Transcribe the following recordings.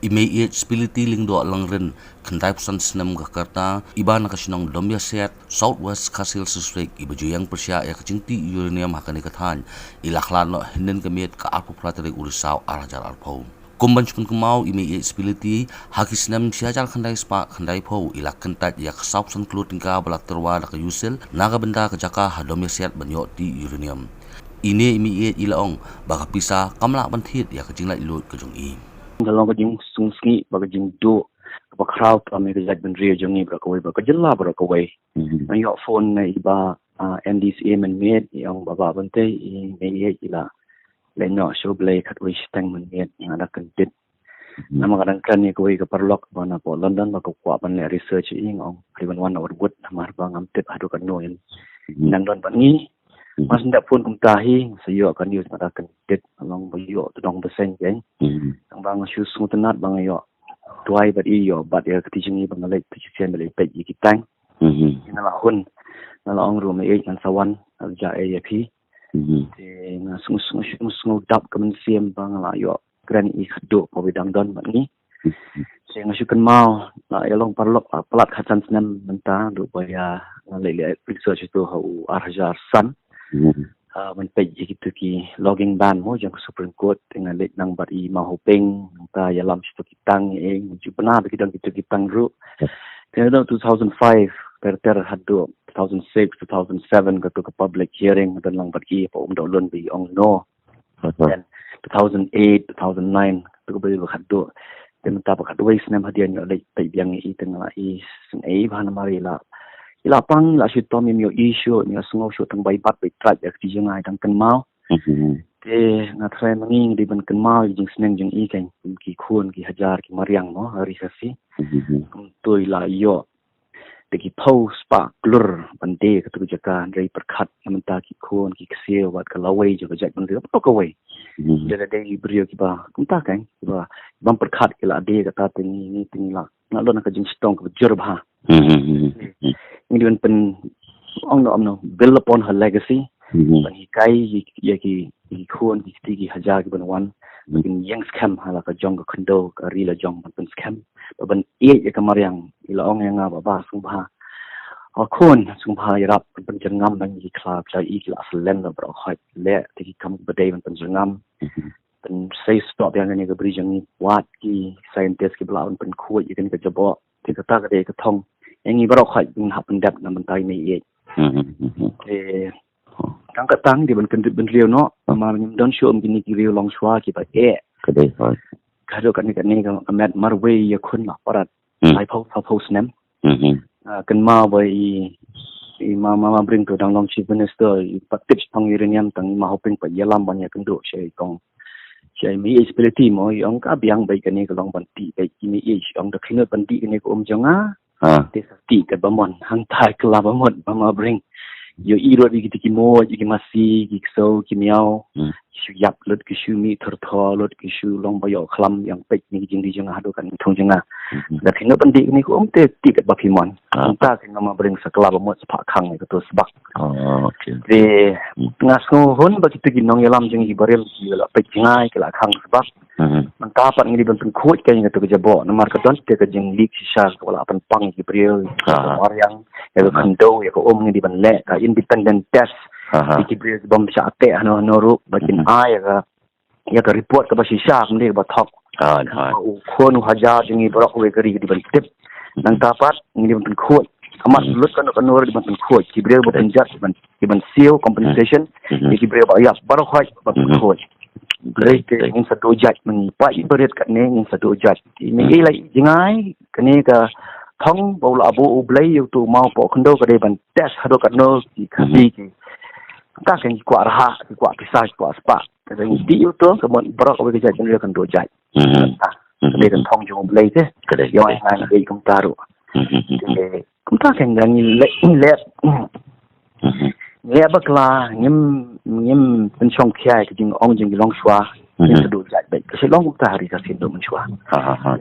Immediate lingdo langren kendai pesan senam Jakarta iba nakasinong domya set Southwest Kasil Suswek ibaju yang persya ya kecingti uranium hakani kathan ilaklan no hinden kemiet ka arpu prateri urisau arajar arpau kumban chukun kumau immediate haki senam siajar kendai spa kendai pau ilak kentat ya kesau pesan kelut tingka balak terwa naka yusil naga benda kejaka hadomya set banyo di uranium ini immediate ilaong baka pisa kamla banthit ya kejingla ilut kejung i dalam kajing sungsni bagajing do apa crowd kami kejat bendria jongi berakawai bakajela berakawai ayok phone na iba NDCA menmet yang baba bante ini ila lenyo show play katwai stang menmet yang ada kendit nama kadang-kadang ni kawai ke perlok mana po London baka kuapan le research ing ong riban wan or wood namar bang amtip hadu kan noin nang don pangi mas ndak pun kumtahi sayo kan news ada kendit along bayo tudong besen jeng bang shoes ngutenat bang ayo tuai bat iyo bat ya ketichingi bang lek tichen bele pe kitang ina hun nala ong room e kan sawan ja AAP te na sung dap kamen siem bang la yo gran i khdo po bidang don bat ni se ngasukan mau la elong parlok pelat khacan senam menta do baya lele research itu hau arjar sanมันไปgitu ki logging ban mo jang Supreme Court dengan lek nang bari mahopeng ta yalam situ kitang ju pernah bidang gitu kitang ru kena 2005 ter hadu 2006 2007 ke public hearing dan lang bari pa dolon bi ong no then 2008 2009 tu ko bari hadu dan ta pa hadu wis nam hadian lek tai biang i tengah i sen ai bhan mari la ilapang la sito mi issue mi asngo shu tang bai bat bai trat ya ti jangai tang kan mau te na trai mangi di ban kan mau jing sneng jing i kan ki khun ki hajar ki mariang mo hari kasi toi la yo de ki post pa klur bande ka tu jaka rei perkhat namta ki khun ki kse wat ka lawai jo jat ban de pa ka wai de de brio ki ba kumta kan ki ba bam perkhat ki la de ka ta ni ting la na lo na ka jing stong ka jur ba ini dengan pen no build upon her legacy bagi kai ki khun ki tigi hajar ki banwan bagi yang scam hala ka jong ka kondo ka rila jong pen scam ban ya kamariang ila ong yang ba sungba khun sungba yarap pen jengam bang ki kla cha i ki aslen la bro khoi le tigi kam badai pen jengam pen say stop yang ni ka bridge ni wat ki scientist ki blaun pen khu ya kan ka jabo ti ka ta ka de ka thong yang ini baru khaj bin happen dap na mentai ni tang ka tang di ban kendit ben rio no mar nyum don show gini ki rio long shwa ki ba kadai kado kan ni ka amat marwe ya khun la parat ai phau snem kan ma bai i ma bring to dang long chief minister i patip pang uranium tang ma hoping pa yalam ban ya kendo shei kong shei mi ability mo yong ka biang bai kan ni ka long ban ti bai ki ni yong da khinga ban ti ni ko jonga ti kat bamon hang thai kla bamon mama bring yo iro di ki mo ki masi ki so ki miao shu yap lut ki shu mi thor lut ki shu long ba yo khlam yang pek ni jing di jang hadu kan thong janga da thina pandi ni ko te ti kat ba phimon ta ki mama bring sakla bamon spa khang ni to sbak okay de ngaso hon ba ki ti nong yalam jing hi barel ki la pek jingai ki la khang sbak man ta pat ngi ben khoj ka ngi to ke jabo na mar ka don te ka jing lik si sha ko la pan pang ki priel orang ya khando ya ko ngi ban le ka independent test ki priel bom sha te ano ru bakin ai ya ka report ka ba si sha ngi ba thok khon haja jingi brok we kari di ban tip nang ta pat ngi ben khoj amat lut kan ri ban khoj ki priel ba jat ban seal compensation ki priel ba ya ba khoj ba khoj great in satu jat meni pai berit kat ne in satu jat ni lai jingai kene ka thong bola abu ublai yu tu mau po khondo ka de ban test hado kat no ki khasi ki ta kan ki kwa raha ki kwa pisah kwa spa ka de di yu to ka mon bro ka jat ni kan do jat ta ne kan thong ju ublai te ka de yo ai na ge kum taru kum ta kan ni le ya bakla ngim pen chong khai ki jing ong jing long shwa ni du jat bai ka long ta hari ka sin do mun shwa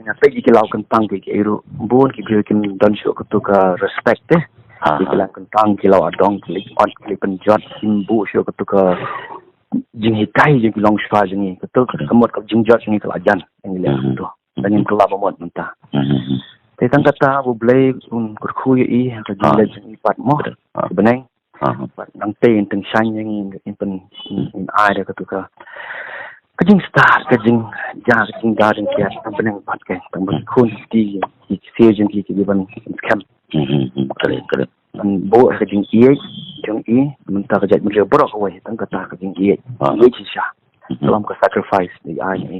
na pe ki law kan tang ki eru bon ki gyo kim don sho ko to ka respect ki la kan tang ki law adong ki on ki pen jot sim bu sho ko to ka jing hi kai jing long shwa jing ko to ka mot ka jing jot ni ka jan ni le to dengan kelab amot mentah. Tapi tang kata boleh kurkui ka jing legend ipat mo beneng nang te teng shine yang in air ka tu ka kajing star kajing jar kajing garden kia tang beneng pat ka tang kun ti fusion ki ban camp Correct. an bo kajing ie jong i mentah ka jat mri borok away tang kata kajing ie chi sha dalam ka sacrifice di ai ni